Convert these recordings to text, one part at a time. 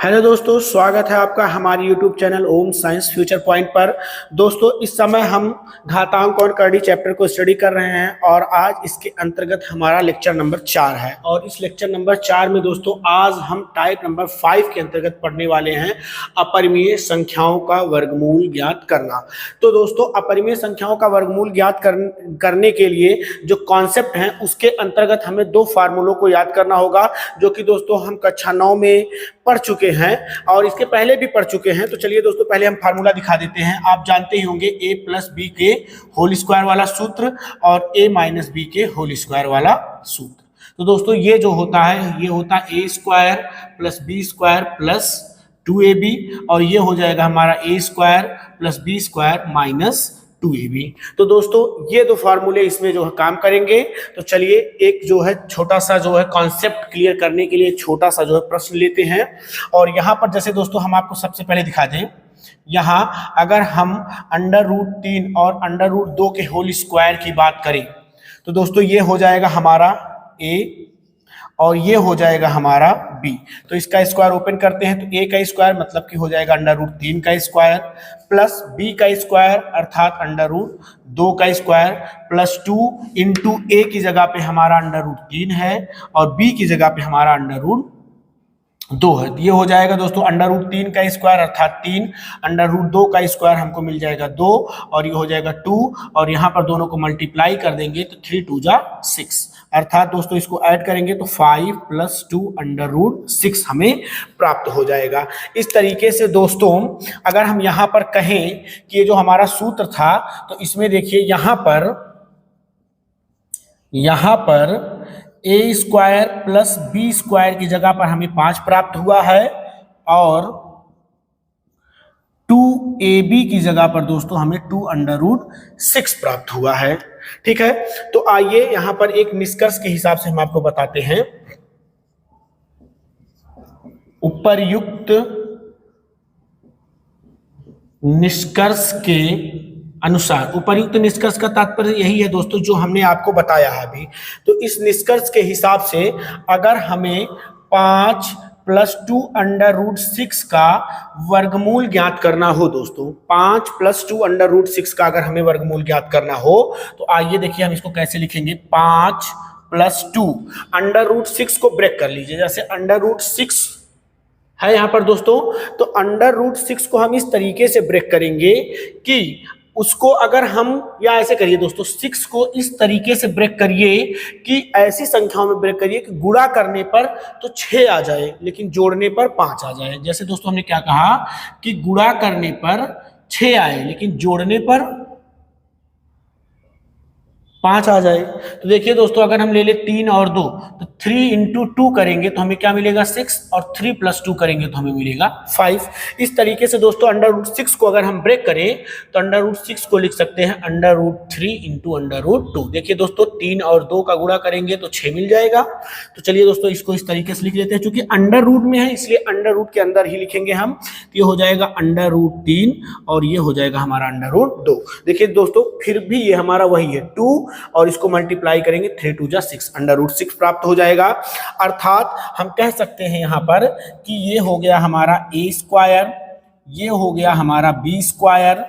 Hello दोस्तों, स्वागत है आपका हमारे यूट्यूब चैनल ओम साइंस फ्यूचर पॉइंट पर। दोस्तों, इस समय हम घातांक और करड़ी चैप्टर को स्टडी कर रहे हैं और आज इसके अंतर्गत हमारा लेक्चर नंबर 4 है। और इस लेक्चर नंबर 4 में दोस्तों आज हम टाइप नंबर 5 के अंतर्गत पढ़ने वाले हैं अपरिमेय संख्याओं का वर्गमूल ज्ञात करना। तो दोस्तों, अपरिमेय संख्याओं का वर्गमूल ज्ञात करने के लिए जो कॉन्सेप्ट है उसके अंतर्गत हमें दो फार्मूलों को याद करना होगा, जो कि दोस्तों हम कक्षा 9 में पढ़ चुके हैं और इसके पहले भी पढ़ चुके हैं। तो चलिए दोस्तों, पहले हम फार्मूला दिखा देते हैं। आप जानते ही होंगे a प्लस बी के होल स्क्वायर वाला सूत्र और a माइनस बी के होल स्क्वायर वाला सूत्र। तो दोस्तों ये जो होता है ये होता है a square plus B square plus 2ab और ये हो जाएगा हमारा a square plus B square minus 2ab। तो दोस्तों ये दो फार्मूले इसमें जो है काम करेंगे। तो चलिए एक जो है छोटा सा जो है कॉन्सेप्ट क्लियर करने के लिए एक छोटा सा जो है प्रश्न लेते हैं। और यहाँ पर जैसे दोस्तों हम आपको सबसे पहले दिखा दें, यहाँ अगर हम √3 और √2 के होल स्क्वायर की बात करें तो दोस्तों ये हो जाएगा हमारा a और ये हो जाएगा हमारा b। तो इसका स्क्वायर ओपन करते हैं तो a का स्क्वायर मतलब कि हो जाएगा √3 का स्क्वायर प्लस b का स्क्वायर अर्थात √2 का स्क्वायर प्लस 2 इंटू a की जगह पे हमारा √3 है और b की जगह पे हमारा √2 है। ये हो जाएगा दोस्तों √3 का स्क्वायर अर्थात 3, √2 का स्क्वायर हमको मिल जाएगा 2 और ये हो जाएगा 2 और यहाँ पर दोनों को मल्टीप्लाई कर देंगे तो 3 2 जा 6 अर्थात दोस्तों इसको ऐड करेंगे तो 5 + 2 √6 हमें प्राप्त हो जाएगा। इस तरीके से दोस्तों अगर हम यहाँ पर कहें कि ये जो हमारा सूत्र था तो इसमें देखिए यहाँ पर a square plus B square की जगह पर हमें 5 प्राप्त हुआ है और 2ab की जगह पर दोस्तों हमें 2 √6 प्राप्त हुआ है। ठीक है, तो आइए यहां पर एक निष्कर्ष के हिसाब से हम आपको बताते हैं। उपर्युक्त निष्कर्ष के अनुसार, उपर्युक्त निष्कर्ष का तात्पर्य यही है दोस्तों जो हमने आपको बताया है अभी। तो इस निष्कर्ष के हिसाब से अगर हमें 5 + 2 √6 का वर्गमूल ज्ञात करना हो दोस्तों, 5 + 2 √6 का अगर हमें वर्गमूल ज्ञात करना हो तो आइए देखिए हम इसको कैसे लिखेंगे। 5 + 2 √6 को ब्रेक कर लीजिए। जैसे √6 है यहाँ पर दोस्तों, तो √6 को हम इस तरीके से ब्रेक करेंगे कि उसको अगर हम या ऐसे करिए दोस्तों, 6 को इस तरीके से ब्रेक करिए कि ऐसी संख्याओं में ब्रेक करिए कि गुणा करने पर तो 6 आ जाए लेकिन जोड़ने पर 5 आ जाए। जैसे दोस्तों हमने क्या कहा कि गुणा करने पर 6 आए लेकिन जोड़ने पर 5 आ जाए। तो देखिए दोस्तों अगर हम ले ले 3 और 2 तो 3 × 2 करेंगे तो हमें क्या मिलेगा 6 और 3 + 2 करेंगे तो हमें मिलेगा 5। इस तरीके से दोस्तों √6 को अगर हम ब्रेक करें तो √6 को लिख सकते हैं √3 × √2। देखिए दोस्तों 3 और 2 का गुणा करेंगे तो 6 मिल जाएगा। तो चलिए दोस्तों इसको इस तरीके से लिख लेते हैं, क्योंकि अंडर रूट में है इसलिए अंडर रूट के अंदर ही लिखेंगे हम। ये हो जाएगा √3 और ये हो जाएगा हमारा √2। देखिए दोस्तों फिर भी ये हमारा वही है 2 और इसको मल्टीप्लाई करेंगे 3 2 जा 6 √6 प्राप्त हो जाएगा। अर्थात हम कह सकते हैं यहाँ पर कि ये हो गया हमारा a स्क्वायर, ये हो गया हमारा b स्क्वायर,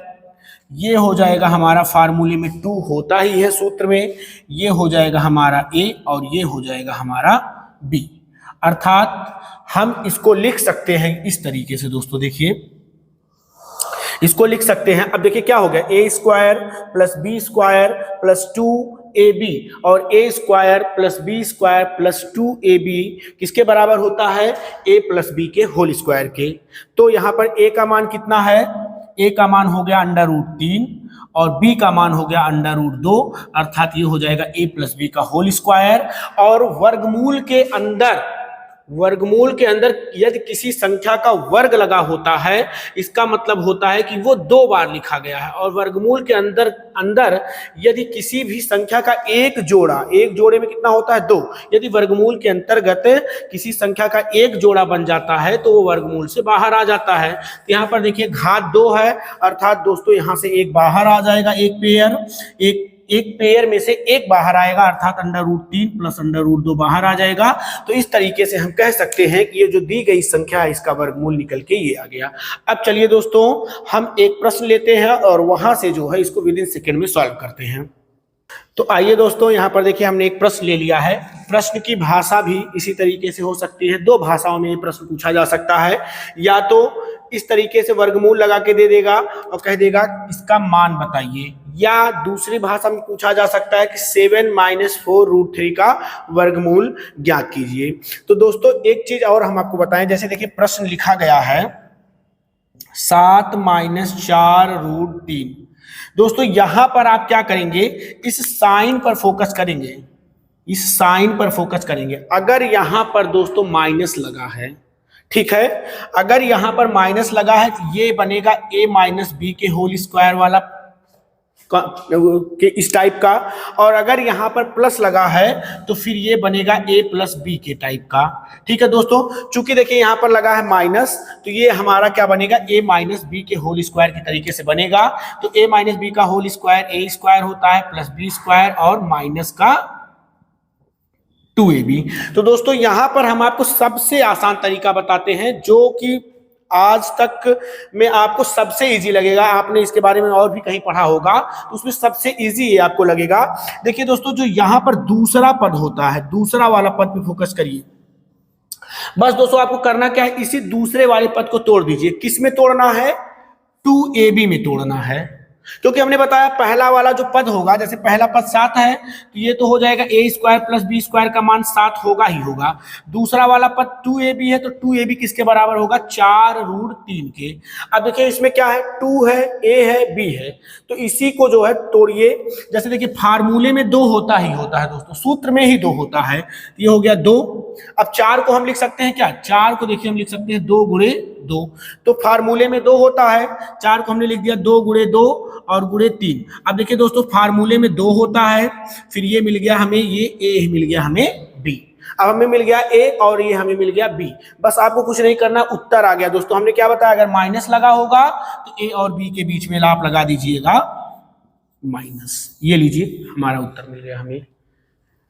ये हो जाएगा हमारा फार्मूले में 2 होता ही है सूत्र में, ये हो जाएगा हमारा a और ये हो जाएगा हमारा b। अर्थात हम इसको लिख सकते हैं इस तरीके से दोस्तों, देखिए इसको लिख सकते हैं। अब देखिए क्या हो गया, a square plus B square plus 2ab और a square plus B square plus 2ab किसके बराबर होता है, a प्लस b के होल स्क्वायर के। तो यहाँ पर a का मान कितना है, a का मान हो गया √3 और b का मान हो गया √2 अर्थात ये हो जाएगा a प्लस b का होल स्क्वायर। और वर्गमूल के अंदर यदि किसी संख्या का वर्ग लगा होता है इसका मतलब होता है कि वो 2 बार लिखा गया है। और वर्गमूल के अंदर यदि किसी भी संख्या का एक जोड़े में कितना होता है 2, यदि वर्गमूल के अंतर्गत किसी संख्या का एक जोड़ा बन जाता है तो वो वर्गमूल से बाहर आ जाता है। तो यहाँ पर देखिए घात 2 है अर्थात दोस्तों यहाँ से एक बाहर आ जाएगा, एक पेयर, एक एक पेयर में से एक बाहर आएगा, अर्थात √3 प्लस √2 बाहर आ जाएगा। तो इस तरीके से हम कह सकते हैं कि ये जो दी गई संख्या है इसका वर्गमूल निकल के ये आ गया। अब चलिए दोस्तों हम एक प्रश्न लेते हैं और वहां से जो है इसको विदिन सेकेंड में सॉल्व करते हैं। तो आइए दोस्तों यहाँ पर देखिए हमने एक प्रश्न ले लिया है। प्रश्न की भाषा भी इसी तरीके से हो सकती है, दो भाषाओं में ये प्रश्न पूछा जा सकता है। या तो इस तरीके से वर्गमूल लगा के दे देगा और कह देगा इसका मान बताइए, या दूसरी भाषा में पूछा जा सकता है कि 7 - 4√3 का वर्गमूल ज्ञात कीजिए। तो दोस्तों एक चीज और हम आपको बताएं, जैसे देखिए प्रश्न लिखा गया है 7 - 4√3। दोस्तों यहां पर आप क्या करेंगे, इस साइन पर फोकस करेंगे, इस साइन पर फोकस करेंगे। अगर यहां पर दोस्तों माइनस लगा है, ठीक है, अगर यहां पर माइनस लगा है तो ये बनेगा a - b के होल स्क्वायर वाला के इस टाइप का, और अगर यहां पर प्लस लगा है तो फिर ये बनेगा a + b के टाइप का। ठीक है दोस्तों, चूंकि देखिए यहां पर लगा है माइनस, तो ये हमारा क्या बनेगा, a - b के होल स्क्वायर के तरीके से बनेगा। तो a - b का होल स्क्वायर a² होता है प्लस b² और माइनस का 2ab। तो दोस्तों यहां पर हम आपको सबसे आसान तरीका बताते हैं, जो कि आज तक में आपको सबसे इजी लगेगा। आपने इसके बारे में और भी कहीं पढ़ा होगा तो उसमें सबसे इजी ये आपको लगेगा। देखिए दोस्तों जो यहां पर दूसरा पद होता है, दूसरा वाला पद पे फोकस करिए। बस दोस्तों आपको करना क्या है, इसी दूसरे वाले पद को तोड़ दीजिए। किस में तोड़ना है, 2ab में तोड़ना है, क्योंकि हमने बताया पहला वाला जो पद होगा, जैसे पहला पद 7 है तो ये तो हो जाएगा a² प्लस b² का मान 7 होगा ही होगा। दूसरा वाला पद 2ab है तो 2ab किसके बराबर होगा, 4√3 के। अब देखिए इसमें क्या है, 2 है, a है, b है, तो इसी को जो है तोड़िए। जैसे देखिए फार्मूले में 2 होता ही होता है दोस्तों, सूत्र में ही 2 होता है, ये हो गया 2। अब 4 को हम लिख सकते हैं क्या, 4 को देखिए हम लिख सकते हैं 2 × 2, तो फार्मूले में 2 होता है, 4 को हमने लिख दिया 2 × 2 और × 3। अब देखिए दोस्तों फार्मूले में 2 होता है, फिर ये मिल गया हमें, ये a मिल गया हमें b। अब हमें मिल गया a और ये हमें मिल गया b। बस आपको कुछ नहीं करना, उत्तर आ गया। दोस्तों हमने क्या बताया, अगर माइनस लगा होगा तो a और b के बीच में आप लगा दीजिएगा माइनस। ये लीजिए हमारा उत्तर मिल गया, हमें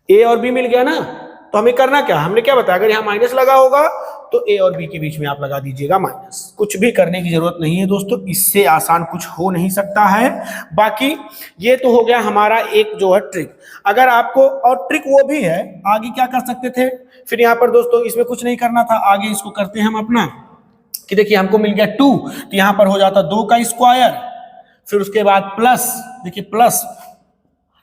a और b मिल गया ना। तो हमें करना क्या, हमने क्या बताया, अगर यहाँ माइनस लगा होगा तो a और b के बीच में आप लगा दीजिएगा माइनस। कुछ भी करने की जरूरत नहीं है दोस्तों, इससे आसान कुछ हो नहीं सकता है। बाकी ये तो हो गया हमारा एक जो है ट्रिक। अगर आपको और ट्रिक वो भी है, आगे क्या कर सकते थे, फिर यहाँ पर दोस्तों इसमें कुछ नहीं करना था, आगे इसको करते हैं हम अपना, कि देखिए हमको मिल गया 2, तो यहाँ पर हो जाता 2 का स्क्वायर, फिर उसके बाद प्लस, देखिए प्लस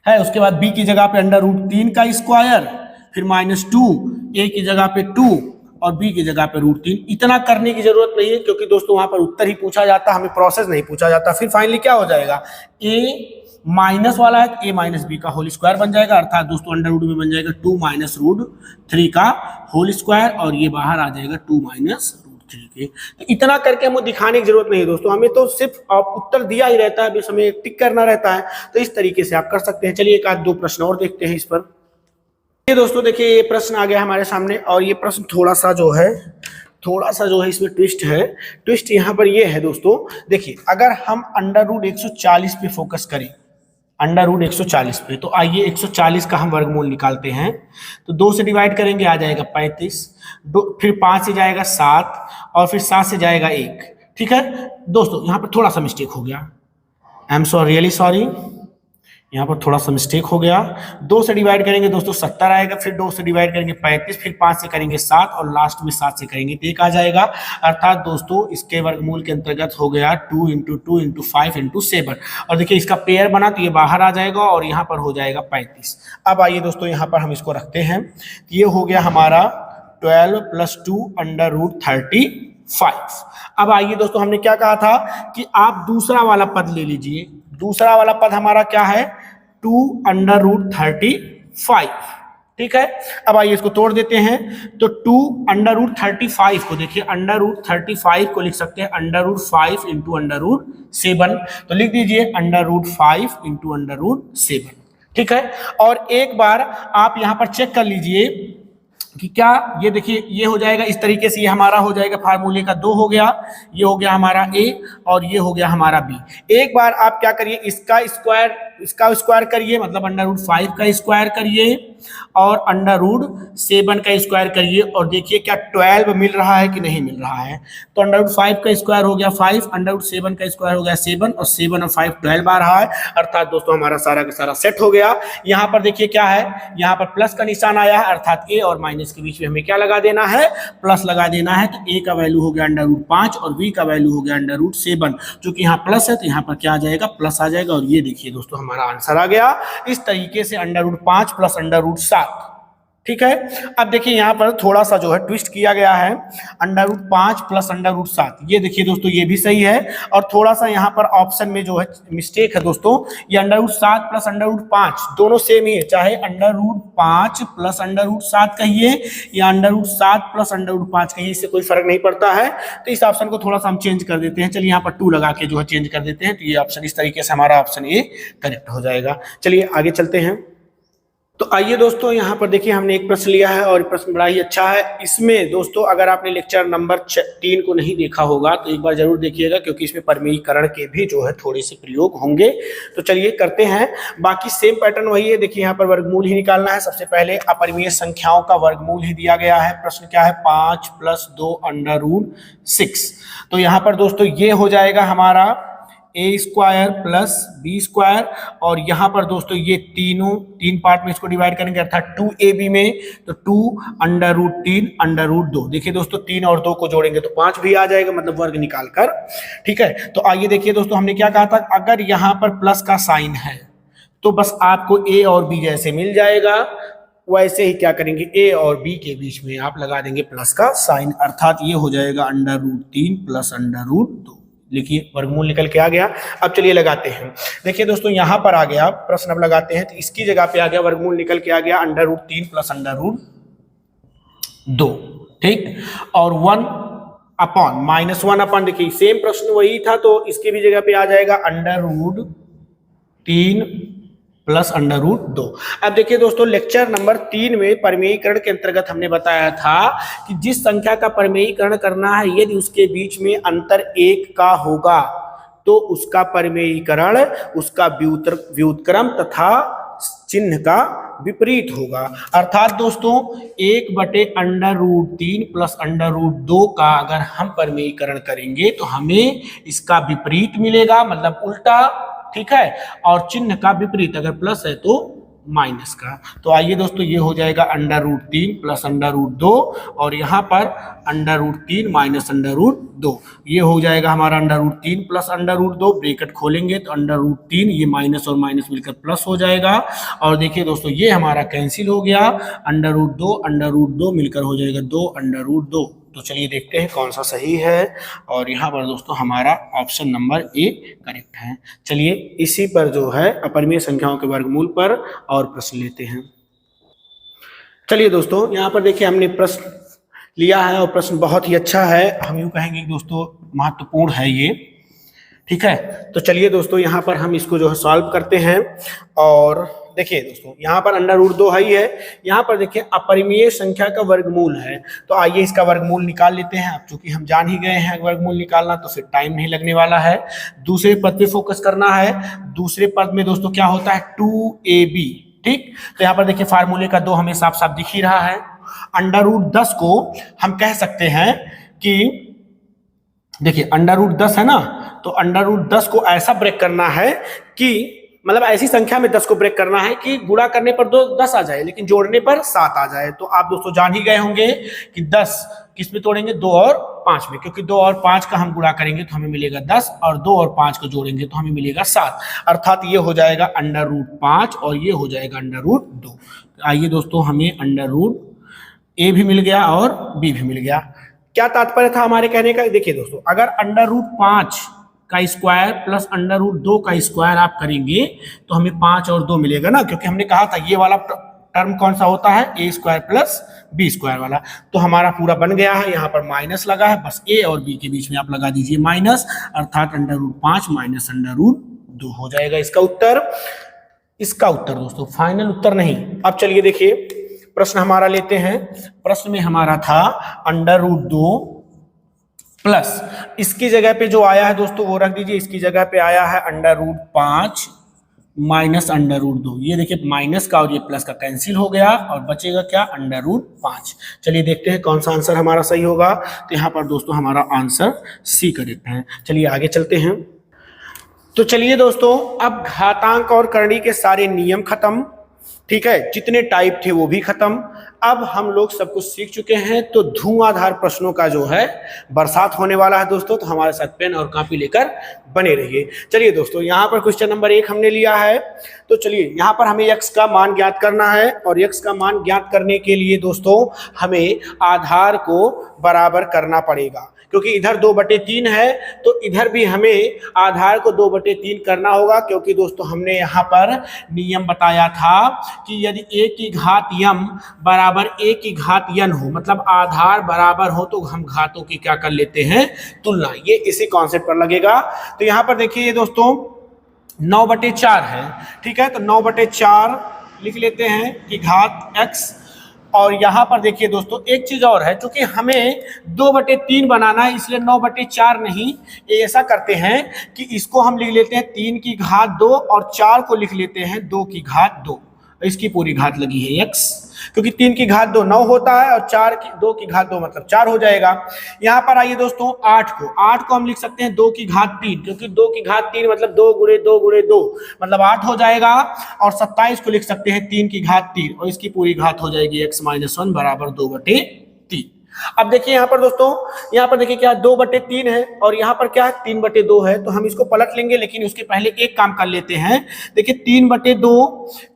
है, उसके बाद b की जगह पे √3 का स्क्वायर, फिर -2, a की जगह पे 2 और b की जगह पे √3। इतना करने की जरूरत नहीं है, क्योंकि दोस्तों वहां पर उत्तर ही पूछा जाता, हमें प्रोसेस नहीं पूछा जाता। फिर फाइनली क्या हो जाएगा, a माइनस वाला है, a - b का होल स्क्वायर बन जाएगा, अर्थात दोस्तों √2 में बन जाएगा 2 - √3 का होल स्क्वायर, और ये बाहर आ जाएगा 2 - √3 के। तो इतना करके हमें दिखाने की जरूरत नहीं है दोस्तों, हमें तो सिर्फ उत्तर दिया ही रहता है, बस हमें टिक करना रहता है। तो इस तरीके से आप कर सकते हैं। चलिए एक आध दो प्रश्न और देखते हैं इस पर। ये दोस्तों देखिए ये प्रश्न आ गया हमारे सामने, और ये प्रश्न थोड़ा सा जो है इसमें ट्विस्ट है। ट्विस्ट यहाँ पर ये है दोस्तों, देखिए अगर हम √140 पे फोकस करें, √140 पे, तो आइए 140 का हम वर्गमूल निकालते हैं। तो 2 से डिवाइड करेंगे, आ जाएगा 35, फिर 5 से जाएगा 7, और फिर 7 से जाएगा 1। ठीक है दोस्तों, यहाँ पर थोड़ा सा मिस्टेक हो गया, I am sorry, really sorry, यहाँ पर थोड़ा सा मिस्टेक हो गया। 2 से डिवाइड करेंगे दोस्तों 70 आएगा, फिर 2 से डिवाइड करेंगे 35, फिर 5 से करेंगे 7, और लास्ट में 7 से करेंगे तो 1 आ जाएगा। अर्थात दोस्तों इसके वर्गमूल के अंतर्गत हो गया 2 × 2 × 5 × 7। और देखिए इसका पेयर बना तो ये बाहर आ जाएगा, और यहाँ पर हो जाएगा 35। अब आइए दोस्तों यहाँ पर हम इसको रखते हैं, ये हो गया हमारा 12 + 2 √35। अब आइए दोस्तों, हमने क्या कहा था कि आप दूसरा वाला पद ले लीजिए। दूसरा वाला पद हमारा क्या है, 2 √35। ठीक है, अब आइए इसको तोड़ देते हैं। तो 2 √35 को देखिए, √35 को लिख सकते हैं √5 × √7। तो लिख दीजिए √5 × √7। ठीक है, और एक बार आप यहां पर चेक कर लीजिए कि क्या, ये देखिए ये हो जाएगा इस तरीके से, ये हमारा हो जाएगा फार्मूले का 2 हो गया, ये हो गया हमारा a, और ये हो गया हमारा b। एक बार आप क्या करिए, इसका स्क्वायर इसका स्क्वायर करिए, मतलब अंडर रूट 5 का स्क्वायर करिए और अंडर रूट 7 का स्क्वायर करिए और देखिए क्या 12 मिल रहा है कि नहीं मिल रहा है। तो अंडर रूट 5 का स्क्वायर हो गया 5, अंडर रूट 7 का स्क्वायर हो गया 7 और 7 और 5 12 आ रहा है, अर्थात दोस्तों हमारा सारा का सारा सेट हो गया। यहाँ पर देखिए क्या है, यहाँ पर प्लस का निशान आया है, अर्थात ए और माइनस के बीच में हमें क्या लगा देना है, प्लस लगा देना है। तो ए का वैल्यू हो गया अंडर रूट 5 और बी का वैल्यू हो गया अंडर रूट 7। चूंकि यहाँ प्लस है तो यहाँ पर क्या आ जाएगा, प्लस आ जाएगा और ये देखिए दोस्तों हमारा आंसर आ गया। इस तरीके से under root 5 plus under root 7, ठीक है। अब देखिए यहाँ पर थोड़ा सा जो है ट्विस्ट किया गया है, under root 5 plus under root 7, ये देखिए दोस्तों ये भी सही है। और थोड़ा सा यहाँ पर ऑप्शन में जो है मिस्टेक है दोस्तों, ये under root 7 plus under root 5 दोनों सेम ही है, चाहे under root 5 plus under root 7 कहिए या under root 7 plus under root 5 कहिए, इससे कोई फर्क नहीं पड़ता है। तो इस ऑप्शन को थोड़ा सा हम चेंज कर देते हैं, चलिए यहाँ पर 2 लगा के जो है चेंज कर देते हैं। तो ये ऑप्शन इस तरीके से हमारा ऑप्शन ए करेक्ट हो जाएगा। चलिए आगे चलते हैं। तो आइए दोस्तों यहाँ पर देखिए हमने एक प्रश्न लिया है और प्रश्न बड़ा ही अच्छा है। इसमें दोस्तों अगर आपने लेक्चर नंबर 3 को नहीं देखा होगा तो एक बार जरूर देखिएगा, क्योंकि इसमें परिमेयीकरण के भी जो है थोड़े से प्रयोग होंगे। तो चलिए करते हैं, बाकी सेम पैटर्न वही है। देखिए यहाँ पर वर्गमूल ही निकालना है। सबसे पहले अपरिमेय संख्याओं का वर्गमूल ही दिया गया है। प्रश्न क्या है, 5 + 2 अंडर रूट 6। तो यहाँ पर दोस्तों ये हो जाएगा हमारा a² प्लस b², और यहाँ पर दोस्तों ये तीन पार्ट में इसको डिवाइड करेंगे, अर्थात 2ab में, तो 2 अंडर रूट 3 अंडर रूट 2। देखिए दोस्तों 3 और 2 को जोड़ेंगे तो 5 भी आ जाएगा, मतलब वर्ग निकाल कर, ठीक है। तो आइए देखिए दोस्तों हमने क्या कहा था, अगर यहाँ पर प्लस का साइन है तो बस आपको a और b जैसे मिल जाएगा, वैसे ही क्या करेंगे, a और b के बीच में आप लगा देंगे प्लस का साइन, अर्थात ये हो जाएगा under root 3 plus under root 2। देखिए वर्गमूल निकल के आ गया। अब चलिए लगाते हैं। देखिए दोस्तों यहाँ पर आ गया प्रश्न, अब लगाते हैं। तो इसकी जगह पे आ गया, वर्गमूल निकल के आ गया under root 3 plus under root 2, ठीक, और 1 अपॉन -1 अपॉन, देखिए सेम प्रश्न वही था तो इसकी भी जगह पे आ जाएगा under root 3 plus under root 2। अब देखिए दोस्तों लेक्चर नंबर 3 में परिमेयीकरण के अंतर्गत हमने बताया था कि जिस संख्या का परिमेयीकरण करना है, यदि उसके बीच में अंतर 1 का होगा तो उसका परिमेयीकरण उसका व्युत्क्रम तथा चिन्ह का विपरीत होगा। अर्थात दोस्तों 1/√3 प्लस √2 का अगर हम परिमेयीकरण करेंगे तो हमें इसका विपरीत मिलेगा, मतलब उल्टा, ठीक है, और चिन्ह का विपरीत, अगर प्लस है तो माइनस का। तो आइए दोस्तों ये हो जाएगा √3 प्लस √2 और यहाँ पर √3 माइनस √2, ये हो जाएगा हमारा √3 प्लस √2। ब्रैकेट खोलेंगे तो √3, ये माइनस और माइनस मिलकर प्लस हो जाएगा, और देखिए दोस्तों ये हमारा कैंसिल हो गया, √2 मिलकर हो जाएगा 2 √2। तो चलिए देखते हैं कौन सा सही है, और यहाँ पर दोस्तों हमारा ऑप्शन नंबर ए करेक्ट है। चलिए इसी पर जो है अपरिमेय संख्याओं के वर्गमूल पर और प्रश्न लेते हैं। चलिए दोस्तों यहाँ पर देखिए हमने प्रश्न लिया है और प्रश्न बहुत ही अच्छा है, हम यूँ कहेंगे दोस्तों महत्वपूर्ण है ये, ठीक है। तो चलिए दोस्तों यहाँ पर हम इसको जो है सॉल्व करते हैं। और देखिए दोस्तों यहाँ पर √2 ही है, यहाँ पर देखिए अपरिमेय संख्या का वर्गमूल है, तो आइए इसका वर्गमूल निकाल लेते हैं। अब चूंकि हम जान ही गए हैं वर्गमूल निकालना, तो फिर टाइम नहीं लगने वाला है। दूसरे पद पे फोकस करना है। दूसरे पद में दोस्तों क्या होता है, 2ab, ठीक। तो यहाँ पर देखिए फार्मूले का 2 हमें साफ साफ दिख ही रहा है। √10 को हम कह सकते हैं कि, देखिए √10 है ना, तो √10 को ऐसा ब्रेक करना है कि, मतलब ऐसी संख्या में 10 को ब्रेक करना है कि गुणा करने पर 10 आ जाए, लेकिन जोड़ने पर 7 आ जाए। तो आप दोस्तों जान ही गए होंगे कि 10 किस में तोड़ेंगे, 2 और 5 में, क्योंकि 2 और 5 का हम गुणा करेंगे तो हमें मिलेगा 10, और 2 और 5 को जोड़ेंगे तो हमें मिलेगा 7, अर्थात ये हो जाएगा √5 और ये हो जाएगा √2। आइए दोस्तों हमें √a भी मिल गया और b भी मिल गया। क्या तात्पर्य था हमारे कहने का, देखिए दोस्तों अगर √5 का स्क्वायर प्लस √2 का स्क्वायर आप करेंगे तो हमें 5 और 2 मिलेगा ना, क्योंकि हमने कहा था ये वाला टर्म कौन सा होता है, a² प्लस b² वाला। तो हमारा पूरा बन गया है, यहाँ पर माइनस लगा है, बस a और b के बीच में आप लगा दीजिए माइनस, अर्थात √5 माइनस √2 हो जाएगा इसका उत्तर। इसका उत्तर दोस्तों फाइनल उत्तर नहीं। अब चलिए देखिए प्रश्न हमारा लेते हैं। प्रश्न में हमारा था √2 प्लस, इसकी जगह पे जो आया है दोस्तों वो रख दीजिए, इसकी जगह पे आया है √5 माइनस अंडर रूट 2। ये देखिए माइनस का और ये प्लस का कैंसिल हो गया और बचेगा क्या, अंडर रूट 5। चलिए देखते हैं कौन सा आंसर हमारा सही होगा। तो यहाँ पर दोस्तों हमारा आंसर सी करेक्ट है। चलिए आगे चलते हैं। तो चलिए दोस्तों, अब घातांक और करणी के सारे नियम खत्म, ठीक है, जितने टाइप थे वो भी खत्म। अब हम लोग सब कुछ सीख चुके हैं, तो धुआंधार प्रश्नों का जो है बरसात होने वाला है दोस्तों। तो हमारे साथ पेन और कॉपी लेकर बने रहिए। चलिए दोस्तों, यहाँ पर क्वेश्चन नंबर 1 हमने लिया है। तो चलिए यहाँ पर हमें x का मान ज्ञात करना है, और x का मान ज्ञात करने के लिए दोस्तों हमें आधार को बराबर करना पड़ेगा, क्योंकि इधर 2/3 है, तो इधर भी हमें आधार को 2/3 करना होगा। क्योंकि दोस्तों हमने यहाँ पर नियम बताया था कि यदि a की घात m बराबर a की घात n हो, मतलब आधार बराबर हो, तो हम घातों की क्या कर लेते हैं, तुलना। ये इसी कॉन्सेप्ट पर लगेगा। तो यहाँ पर देखिए दोस्तों 9/4 है, ठीक है, तो 9/4 लिख लेते हैं कि घात x। और यहाँ पर देखिए दोस्तों एक चीज और है, क्योंकि हमें 2/3 बनाना है, इसलिए 9/4 नहीं, ऐसा करते हैं कि इसको हम लिख लेते हैं 3 की घात 2 और 4 को लिख लेते हैं 2 की घात 2। इसकी पूरी घात लगी है x, क्योंकि 3 की घात 2 9 होता है और 2 की घात 2 मतलब 4 हो जाएगा। यहाँ पर आइए दोस्तों 8 को हम लिख सकते हैं 2 की घात 3, क्योंकि 2 की घात 3 मतलब 2 गुणे 2 गुणे 2 मतलब 8 हो जाएगा। और 27 को लिख सकते हैं 3 की घात 3, और इसकी पूरी घात हो जाएगी x-1 बराबर 2/3। अब देखिए यहाँ पर दोस्तों, यहाँ पर देखिए क्या 2/3 है और यहाँ पर क्या है 3/2 है, तो हम इसको पलट लेंगे। लेकिन उसके पहले एक काम कर लेते हैं। देखिए 3/2,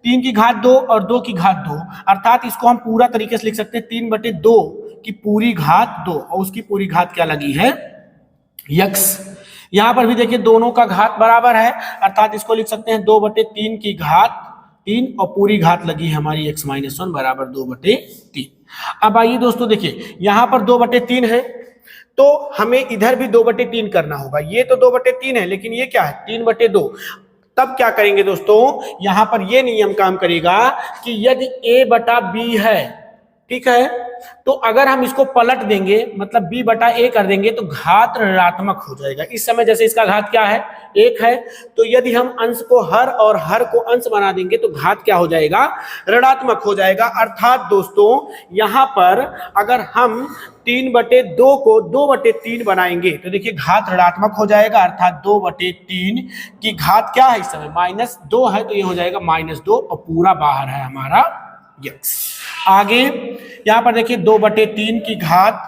3 की घात 2 और 2 की घात 2, अर्थात इसको हम पूरा तरीके से लिख सकते हैं 3/2 की पूरी घात 2, और उसकी पूरी घात क्या लगी है, x। यहाँ पर भी देखिए दोनों का घात बराबर है, अर्थात इसको लिख सकते हैं 2/3 की घात 3 और पूरी घात लगी है हमारी x-1 बराबर 2/3। अब आइए दोस्तों देखिए यहाँ पर 2/3 है, तो हमें इधर भी 2/3 करना होगा। ये तो 2/3 है, लेकिन ये क्या है 3/2। तब क्या करेंगे दोस्तों, यहाँ पर ये नियम काम करेगा कि यदि a/b है, ठीक है, तो अगर हम इसको पलट देंगे, मतलब b/a कर देंगे, तो घात ऋणात्मक हो जाएगा। इस समय जैसे इसका घात क्या है 1 है, तो यदि हम अंश को हर और हर को अंश बना देंगे तो घात क्या हो जाएगा, ऋणात्मक हो जाएगा। अर्थात दोस्तों यहाँ पर अगर हम 3/2 को 2/3 बनाएंगे तो देखिए घात ऋणात्मक हो जाएगा, अर्थात 2/3 की घात क्या है इस समय -2 है, तो ये हो जाएगा -2 और पूरा बाहर है हमारा x। आगे यहाँ पर देखिए 2/3 की घात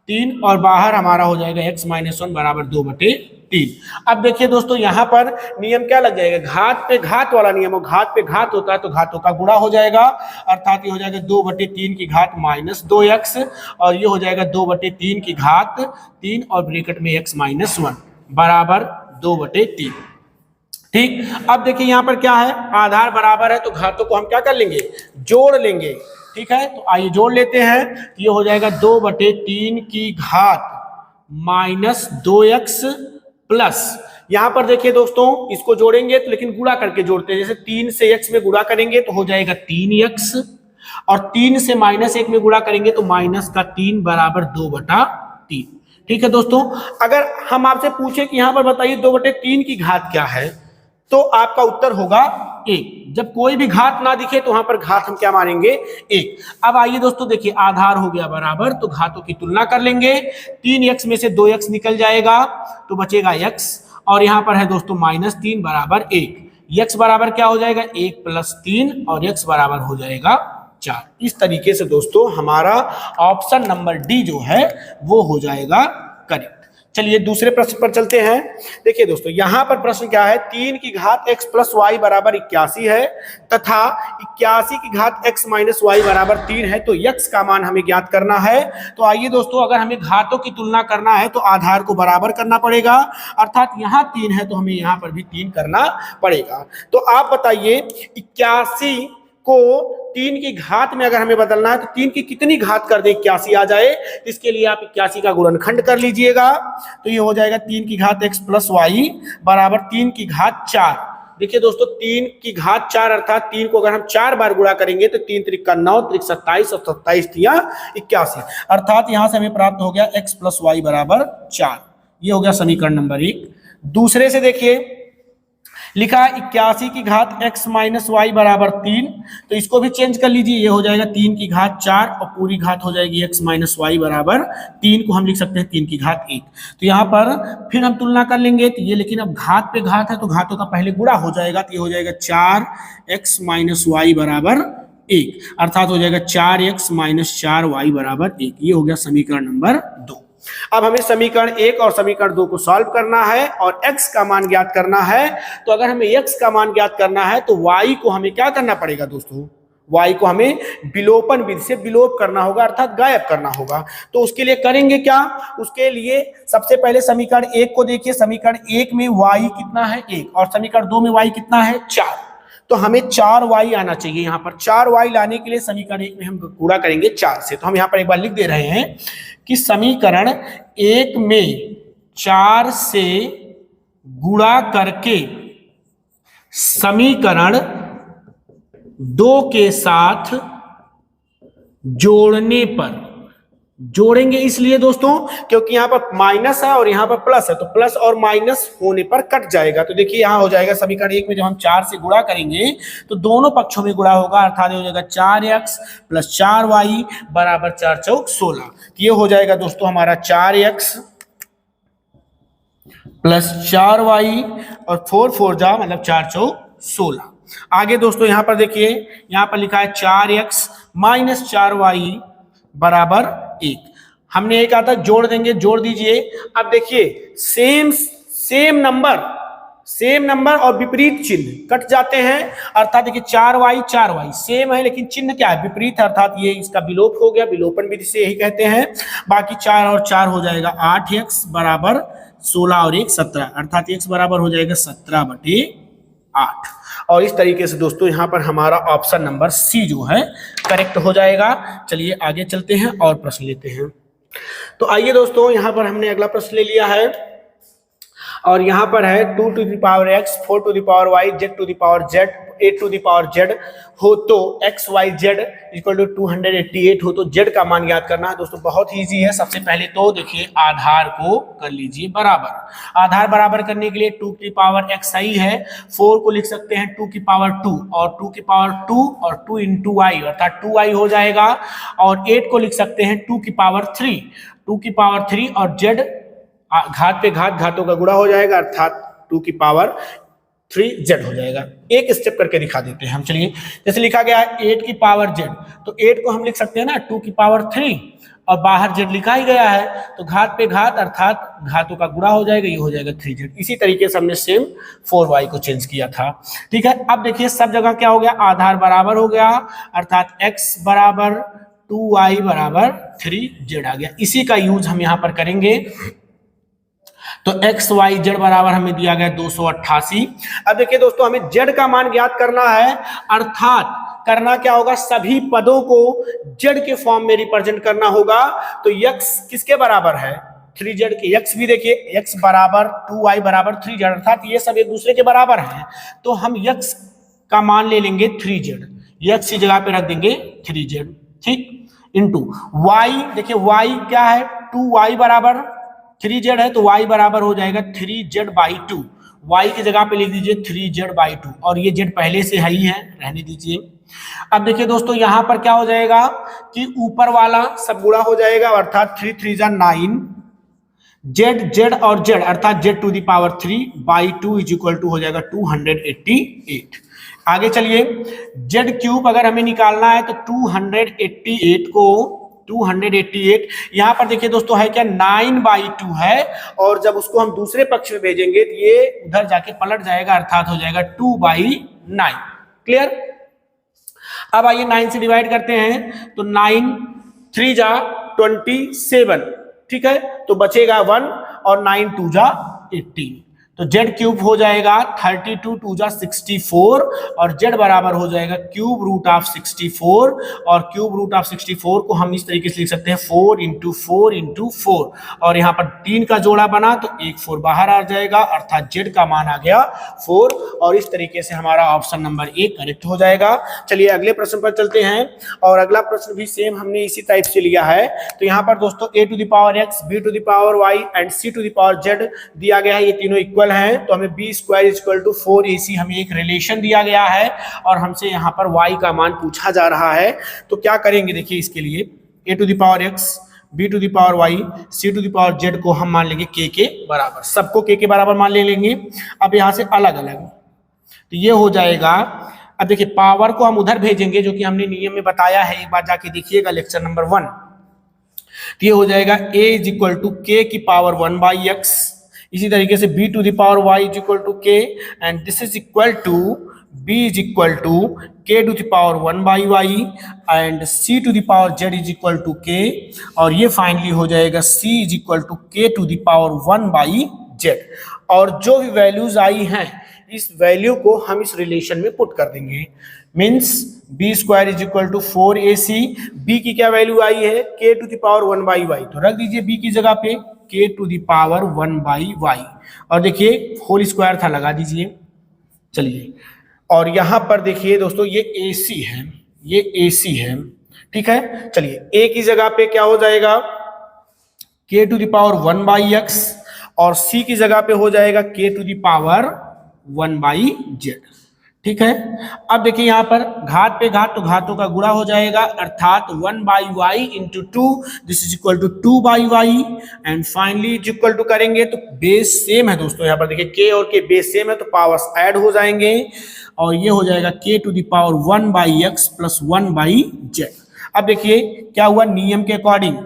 3 और बाहर हमारा हो जाएगा x-1 बराबर 2/3। अब देखिए दोस्तों यहाँ पर नियम क्या लग जाएगा, घात पे घात वाला नियम हो, घात पे घात होता है तो घातों का गुणा हो जाएगा। अर्थात ये हो जाएगा 2/3 की घात -2x, और ये हो जाएगा 2/3 की घात 3 और ब्रैकेट में x-1 बराबर 2/3। ठीक, अब देखिए यहाँ पर क्या है, आधार बराबर है तो घातों को हम क्या कर लेंगे, जोड़ लेंगे। ठीक है, तो आइए जोड़ लेते हैं। ये हो जाएगा 2/3 की घात -2x प्लस, यहाँ पर देखिए दोस्तों इसको जोड़ेंगे तो लेकिन गुणा करके जोड़ते हैं, जैसे 3 से x में गुणा करेंगे तो हो जाएगा 3x, और 3 से -1 में गुणा करेंगे तो -3 बराबर 2/3। ठीक है दोस्तों, अगर हम आपसे पूछे कि यहाँ पर बताइए 2/3 की घात क्या है, तो आपका उत्तर होगा 1। जब कोई भी घात ना दिखे तो वहां पर घात हम क्या मानेंगे, 1। अब आइए दोस्तों देखिए आधार हो गया बराबर, तो घातों की तुलना कर लेंगे। 3x में से 2x निकल जाएगा तो बचेगा x, और यहाँ पर है दोस्तों -3 बराबर 1। x बराबर क्या हो जाएगा 1 + 3, और x बराबर हो जाएगा 4। इस तरीके से दोस्तों हमारा ऑप्शन नंबर डी जो है वो हो जाएगा करेक्ट। चलिए दूसरे प्रश्न पर चलते हैं। देखिए दोस्तों यहाँ पर प्रश्न क्या है, 3 की घात x + y बराबर 81 है, तथा 81 की घात x - y बराबर 3 है, तो x का मान हमें ज्ञात करना है। तो आइए दोस्तों, अगर हमें घातों की तुलना करना है तो आधार को बराबर करना पड़ेगा, अर्थात यहाँ 3 है तो हमें यहाँ पर भी 3 करना पड़ेगा। तो आप बताइए 81 को 3 की घात में अगर हमें बदलना है तो 3 की कितनी घात कर दे 81 आ जाए, तो इसके लिए आप 81 का गुणनखंड कर लीजिएगा। तो ये हो जाएगा 3 की घात x + y बराबर 3 की घात 4। देखिए दोस्तों 3 की घात 4, अर्थात 3 को अगर हम 4 बार गुणा करेंगे तो 3 त्रिक 9, त्रिक 27 और 27 तिया 81, अर्थात यहां से हमें प्राप्त हो गया x + y बराबर 4। ये हो गया समीकरण नंबर 1। दूसरे से देखिए लिखा है 81 की घात x माइनस वाई बराबर 3, तो इसको भी चेंज कर लीजिए, ये हो जाएगा 3 की घात 4 और पूरी घात हो जाएगी x माइनस वाई बराबर 3 को हम लिख सकते हैं 3 की घात 1। तो यहाँ पर फिर हम तुलना कर लेंगे, तो ये लेकिन अब घात पे घात है तो घातों का पहले गुणा हो जाएगा, तो ये हो जाएगा 4x माइनस वाई बराबर 1, अर्थात हो जाएगा 4x माइनस 4y बराबर 1। ये हो गया समीकरण नंबर 2। अब हमें समीकरण 1 और समीकरण 2 को सॉल्व करना है और x का मान ज्ञात करना है। तो अगर हमें x का मान ज्ञात करना है तो y को हमें क्या करना पड़ेगा दोस्तों, y को हमें विलोपन विधि से विलोप करना होगा, अर्थात गायब करना होगा। तो उसके लिए करेंगे क्या, उसके लिए सबसे पहले समीकरण 1 को देखिए, समीकरण 1 में y कितना है 1 और समीकरण 2 में y कितना है 4, तो हमें 4y आना चाहिए। यहाँ पर 4y लाने के लिए समीकरण 1 में हम गुणा करेंगे 4 से, तो हम यहाँ पर एक बार लिख दे रहे हैं कि समीकरण 1 में 4 से गुणा करके समीकरण 2 के साथ जोड़ने पर, जोड़ेंगे इसलिए दोस्तों क्योंकि यहाँ पर माइनस है और यहाँ पर प्लस है, तो प्लस और माइनस होने पर कट जाएगा। तो देखिए यहाँ हो जाएगा समीकरण 1 में जब हम 4 से गुणा करेंगे तो दोनों पक्षों में गुणा होगा, अर्थात हो जाएगा 4x प्लस 4y बराबर 4 चौक 16। ये हो जाएगा दोस्तों हमारा 4x प्लस 4y और 4 4 जा मतलब 4 चौक 16। आगे दोस्तों यहाँ पर देखिए, यहाँ पर लिखा है 4x माइनस 4y बराबर 1। हमने एक आता जोड़ देंगे, जोड़ दीजिए। अब देखिए सेम नंबर और विपरीत चिन्ह कट जाते हैं, अर्थात देखिए 4y सेम है लेकिन चिन्ह क्या है विपरीत है, अर्थात ये इसका विलोप हो गया, विलोपन विधि से यही कहते हैं। बाकी 4 और 4 हो जाएगा 8x बराबर 16 और 1 17, अर्थात x बराबर हो जाएगा 17/8। और इस तरीके से दोस्तों यहाँ पर हमारा ऑप्शन नंबर सी जो है करेक्ट हो जाएगा। चलिए आगे चलते हैं और प्रश्न लेते हैं। तो आइए दोस्तों यहाँ पर हमने अगला प्रश्न ले लिया है और यहाँ पर है 2 to the power x 4 to the power y z to the power z 8 to the power z हो तो x y z equal to 288 हो तो z का मान ज्ञात करना है। दोस्तों बहुत ही इजी है। सबसे पहले तो देखिए आधार को कर लीजिए बराबर। आधार बराबर करने के लिए 2 की पावर x आई है, 4 को लिख सकते हैं 2 की पावर 2 और 2 की पावर 2 और 2 इंटू y अर्थात 2y हो जाएगा, और 8 को लिख सकते हैं 2 की पावर 3 2 की पावर 3 और z घात पे घात घातों का गुणा हो जाएगा, अर्थात 2 की पावर 3z हो जाएगा। एक स्टेप करके दिखा देते हैं हम। चलिए जैसे लिखा गया है 8 की पावर z, तो 8 को हम लिख सकते हैं ना 2 की पावर 3 और बाहर z लिखा ही गया है, तो घात पे घात अर्थात घातों का गुणा हो जाएगा, ये हो जाएगा 3z। इसी तरीके से हमने सेम 4y को चेंज किया था। ठीक है, अब देखिए सब जगह क्या हो गया, आधार बराबर हो गया, अर्थात x बराबर 2y बराबर 3z आ गया। इसी का यूज हम यहाँ पर करेंगे। तो x y z बराबर हमें दिया गया 288। अब देखिए दोस्तों हमें z का मान ज्ञात करना है, अर्थात करना क्या होगा, सभी पदों को z के फॉर्म में रिप्रेजेंट करना होगा। तो x किसके बराबर है 3z के, x भी देखिए x बराबर 2y बराबर 3z, अर्थात ये सब एक दूसरे के बराबर हैं। तो हम x का मान ले लेंगे 3z, x की जगह पे रख देंगे 3z, ठीक, इंटू y। देखिए y क्या है 2y बराबर 3z है, तो y बराबर हो जाएगा 3z/2, y की जगह पे लिख दीजिए 3z/2 और ये z पहले से है ही है, रहने दीजिए। अब देखिए दोस्तों यहाँ पर क्या हो जाएगा कि ऊपर वाला सब गुणा हो जाएगा, अर्थात 3 3 जा 9 z और z अर्थात z to the power 3/2 is equal to हो जाएगा 288। आगे चलिए z क्यूब अगर हमें निकालना है तो 288 को 288 यहाँ पर देखिए दोस्तों है क्या 9/2 है, और जब उसको हम दूसरे पक्ष में भेजेंगे तो ये उधर जाके पलट जाएगा, अर्थात हो जाएगा 2/9। क्लियर। अब आइए 9 से डिवाइड करते हैं, तो 9 3 जा 27, ठीक है, तो बचेगा 1 और 9 2 जा 18, तो z क्यूब हो जाएगा 32 2 जा 64 और z बराबर हो जाएगा क्यूब रूट ऑफ 64, और क्यूब रूट ऑफ 64 को हम इस तरीके से लिख सकते हैं 4 इंटू 4 इंटू 4, और यहाँ पर 3 का जोड़ा बना तो एक 4 बाहर आ जाएगा, अर्थात z का मान आ गया 4, और इस तरीके से हमारा ऑप्शन नंबर 1 करेक्ट हो जाएगा। चलिए अगले प्रश्न पर चलते हैं, और अगला प्रश्न भी सेम हमने इसी टाइप से लिया है। तो यहाँ पर दोस्तों a to the power x b to the power y and c to the power z दिया गया है, ये तीनों इक्वल इक्वल हैं तो हमें B square is equal to 4ac हमें एक रिलेशन दिया गया है और हमसे यहाँ पर y का मान पूछा जा रहा है। तो क्या करेंगे देखिए, इसके लिए a to the power x b to the power y c to the power z को हम मान लेंगे k के बराबर, सबको k के बराबर मान ले लेंगे। अब यहाँ से अलग अलग तो ये हो जाएगा। अब देखिए पावर को हम उधर भेजेंगे जो कि हमने नियम में बताया है, एक बार जाके देखिएगा लेक्चर नंबर 1। तो ये हो जाएगा a is equal to k की पावर 1 बाई x, इसी तरीके से b to the power y is equal to k and this is equal to b is equal to k to the power 1 by y and c to the power z is equal to k, और ये finally हो जाएगा c is equal to k to the power 1 by z। और जो भी values आई हैं इस value को हम इस रिलेशन में पुट कर देंगे, means B square is equal to 4ac, b की क्या वैल्यू आई है k to the power 1 by y, तो रख दीजिए b की जगह पे k to the power 1 by y, और देखिए होल स्क्वायर था लगा दीजिए। चलिए और यहाँ पर देखिए दोस्तों ये ac है, ये ac है, ठीक है। चलिए a की जगह पे क्या हो जाएगा k to the power 1 by x और c की जगह पे हो जाएगा k to the power 1 by z, ठीक है। अब देखिए यहाँ पर घात पे घात तो घातों का गुणा हो जाएगा, अर्थात 1 by y into 2 this is equal to 2 by y and finally is equal to करेंगे तो बेस सेम है दोस्तों, यहाँ पर देखिए k और k बेस सेम है तो पावर्स ऐड हो जाएंगे और ये हो जाएगा k to the power 1 by x plus 1 by z। अब देखिए क्या हुआ, नियम के अकॉर्डिंग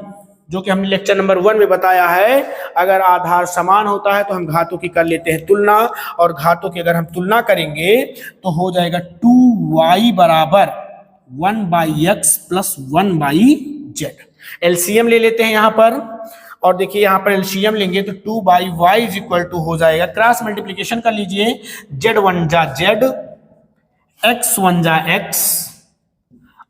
जो कि हमने लेक्चर नंबर 1 में बताया है, अगर आधार समान होता है तो हम घातों की कर लेते हैं तुलना, और घातों की अगर हम तुलना करेंगे तो हो जाएगा 2y बराबर 1 by x plus 1 by z। LCM ले लेते हैं यहाँ पर, और देखिए यहाँ पर एलसीएम लेंगे तो 2 by y is equal to हो जाएगा, क्रॉस मल्टीप्लीकेशन कर लीजिए, z1 जा z, x1 जा x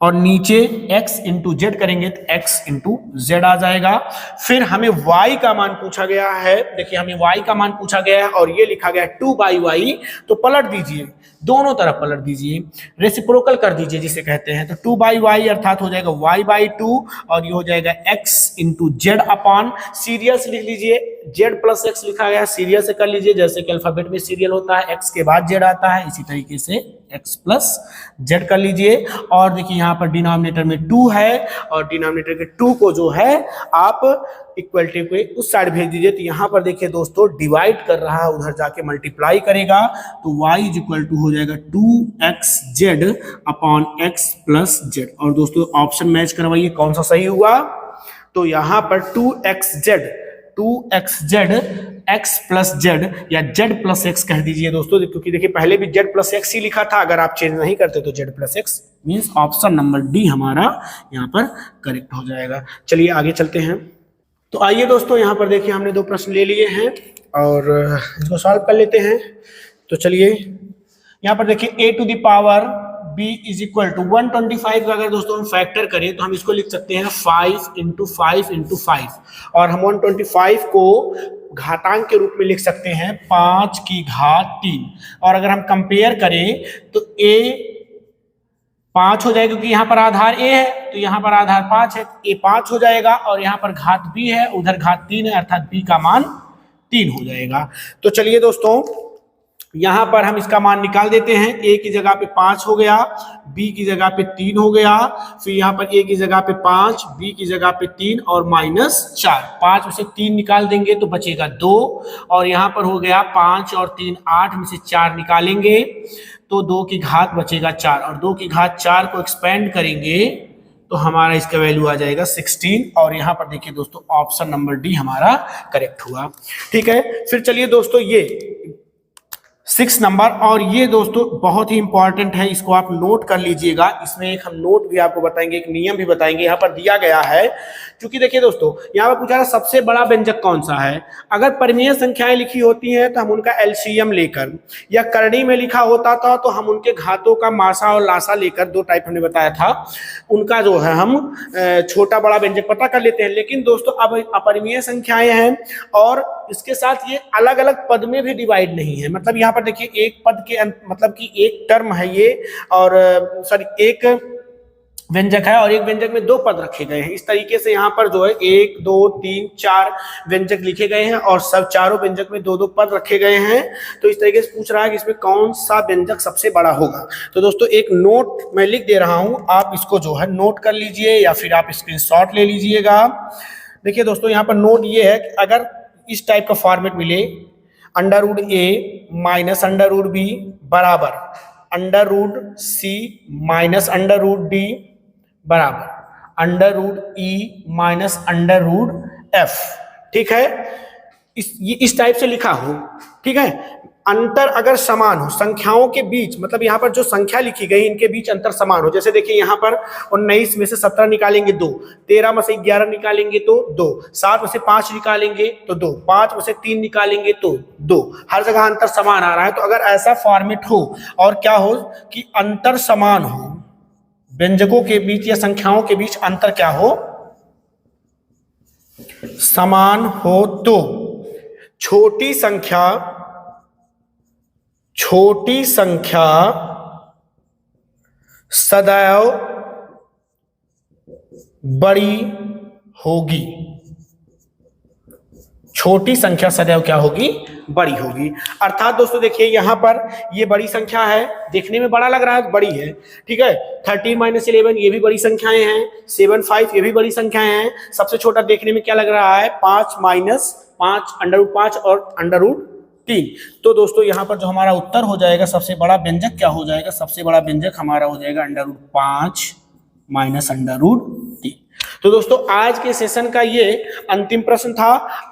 और नीचे x इंटू जेड करेंगे तो x इंटू जेड आ जाएगा। फिर हमें y का मान पूछा गया है, देखिए हमें y का मान पूछा गया है और ये लिखा गया है 2 बाई वाई, तो पलट दीजिए, दोनों तरफ पलट दीजिए, रेसिप्रोकल कर दीजिए जिसे कहते हैं। तो 2 बाई वाई अर्थात हो जाएगा y बाई 2 और ये हो जाएगा x into Z upon, serial से लिख लीजिए, z प्लस x लिखा गया है, सीरियल से कर लीजिए, जैसे कि अल्फाबेट में सीरियल होता है x के बाद z आता है, इसी तरीके से x प्लस z कर लीजिए। और देखिए यहाँ पर डिनोमिनेटर में 2 है और डिनोमिनेटर के 2 को जो है आप इक्वलिटी पे उस साइड भेज दीजिए। तो यहाँ पर देखिए दोस्तों डिवाइड कर रहा है, उधर जाके मल्टीप्लाई करेगा तो y इज इक्वल टू हो जाएगा 2xz upon x plus z। और दोस्तों ऑप्शन मैच करवाइए कौन सा सही हुआ, तो यहाँ पर 2xz x प्लस z या z प्लस x कह दीजिए दोस्तों, क्योंकि देखिए पहले भी z प्लस x ही लिखा था, अगर आप चेंज नहीं करते तो z plus x means option number D हमारा यहाँ पर करेक्ट हो जाएगा। चलिए आगे चलते हैं। तो आइए दोस्तों यहाँ पर देखिए हमने 2 प्रश्न ले लिए हैं और इसको सॉल्व कर लेते हैं। तो चलिए यहाँ पर देखिए a to the power b is equal to 125 का अगर दोस्तों हम फैक्टर करें तो हम इसको लिख सकते हैं 5 इंटू 5 इंटू 5, और हम 125 को घातांक के रूप में लिख सकते हैं 5 की घात 3, और अगर हम कंपेयर करें तो a 5 हो जाएगा, क्योंकि यहाँ पर आधार a है तो यहाँ पर आधार 5 है, a 5 हो जाएगा और यहाँ पर घात b है, उधर घात 3 है, अर्थात b का मान 3 हो जाएगा। तो चलिए दोस्तों यहाँ पर हम इसका मान निकाल देते हैं, a की जगह पे 5 हो गया, b की जगह पे 3 हो गया, फिर यहाँ पर a की जगह पे 5, b की जगह पे 3 और -4, 5 में से 3 निकाल देंगे तो बचेगा 2, और यहाँ पर हो गया 5 और 3 8 में से 4 निकालेंगे तो 2 की घात बचेगा 4, और 2 की घात 4 को एक्सपेंड करेंगे तो हमारा इसका वैल्यू आ जाएगा 16, और यहाँ पर देखिए दोस्तों ऑप्शन नंबर डी हमारा करेक्ट हुआ। ठीक है, फिर चलिए दोस्तों ये 6 नंबर, और ये दोस्तों बहुत ही इंपॉर्टेंट है, इसको आप नोट कर लीजिएगा। इसमें एक हम नोट भी आपको बताएंगे, एक नियम भी बताएंगे। यहाँ पर दिया गया है, क्योंकि देखिए दोस्तों यहाँ पर पूछा है सबसे बड़ा व्यंजक कौन सा है। अगर परिमेय संख्याएं लिखी होती हैं तो हम उनका एलसीएम लेकर, या करनी में लिखा होता था तो हम उनके घातों का मासा और लासा लेकर, 2 टाइप हमने बताया था, उनका जो है हम छोटा बड़ा व्यंजक पता कर लेते हैं। लेकिन दोस्तों अब अपरिमेय संख्याएं हैं और इसके साथ ये अलग अलग पद में भी डिवाइड नहीं है। मतलब यहाँ पर देखिए एक पद के मतलब कि एक टर्म है ये, और सॉरी एक व्यंजक है और एक व्यंजक में 2 पद रखे गए हैं। इस तरीके से यहाँ पर जो है 1 2 3 4 व्यंजक लिखे गए हैं और सब चारों व्यंजक में 2 2 पद रखे गए हैं। तो इस तरीके से पूछ रहा है कि इसमें कौन सा व्यंजक सबसे बड़ा होगा। तो दोस्तों एक नोट मैं लिख दे रहा हूं, आप इसको जो है नोट कर लीजिए या फिर आप स्क्रीनशॉट ले लीजिएगा। देखिए दोस्तों यहाँ पर नोट ये है कि अगर इस टाइप का फॉर्मेट मिले √a माइनस √b बराबर √c माइनस √d बराबर √e माइनस √f। ठीक है, इस टाइप से लिखा हो। ठीक है, अंतर अगर समान हो संख्याओं के बीच, मतलब यहाँ पर जो संख्या लिखी गई इनके बीच अंतर समान हो। जैसे देखिए यहाँ पर 19 में से 17 निकालेंगे 2, 13 में से 11 निकालेंगे तो 2, 7 में से 5 निकालेंगे तो 2, 5 में से 3 निकालेंगे तो 2, हर जगह अंतर समान आ रहा है। तो अगर ऐसा फॉर्मेट हो और क्या हो कि अंतर समान हो, व्यंजकों के बीच या संख्याओं के बीच अंतर क्या हो, समान हो, तो छोटी संख्या सदैव बड़ी होगी। छोटी संख्या सदैव क्या होगी, बड़ी होगी। अर्थात दोस्तों देखिए यहाँ पर ये बड़ी संख्या है, देखने में बड़ा लग रहा है, बड़ी है। ठीक है, 13 - 11 ये भी बड़ी संख्याएं हैं, 7 5 ये भी बड़ी संख्याएं हैं। सबसे छोटा देखने में क्या लग रहा है, 5 - 5 √5 और √3। तो दोस्तों यहाँ पर जो हमारा उत्तर हो जाएगा, सबसे बड़ा व्यंजक क्या हो जाएगा, सबसे बड़ा व्यंजक हमारा हो जाएगा √5 माइनस √3। तो दोस्तों आज के सेशन का ये अंतिम प्रश्न था।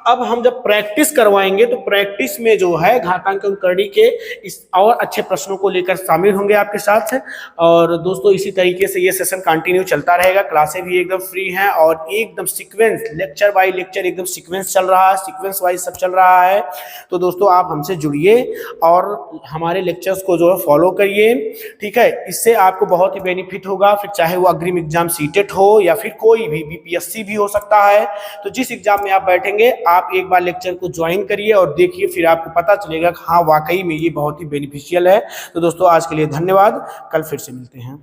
अब हम जब प्रैक्टिस करवाएंगे तो प्रैक्टिस में जो है घातांक एवं करड़ी के इस और अच्छे प्रश्नों को लेकर शामिल होंगे आपके साथ। और दोस्तों इसी तरीके से ये सेशन कंटिन्यू चलता रहेगा। क्लासें भी एकदम फ्री हैं और एकदम सीक्वेंस, लेक्चर बाय लेक्चर एकदम सीक्वेंस चल रहा है, सीक्वेंस वाइज सब चल रहा है। तो दोस्तों आप हमसे जुड़िए और हमारे लेक्चर्स को जो है फॉलो करिए। ठीक है, इससे आपको बहुत ही बेनिफिट होगा। फिर चाहे वो अग्रिम एग्जाम सीटेट हो या फिर कोई भी बीपीएससी भी हो सकता है। तो जिस एग्जाम में आप बैठेंगे आप एक बार लेक्चर को ज्वाइन करिए और देखिए, फिर आपको पता चलेगा कि हाँ वाकई में ये बहुत ही बेनिफिशियल है। तो दोस्तों आज के लिए धन्यवाद, कल फिर से मिलते हैं।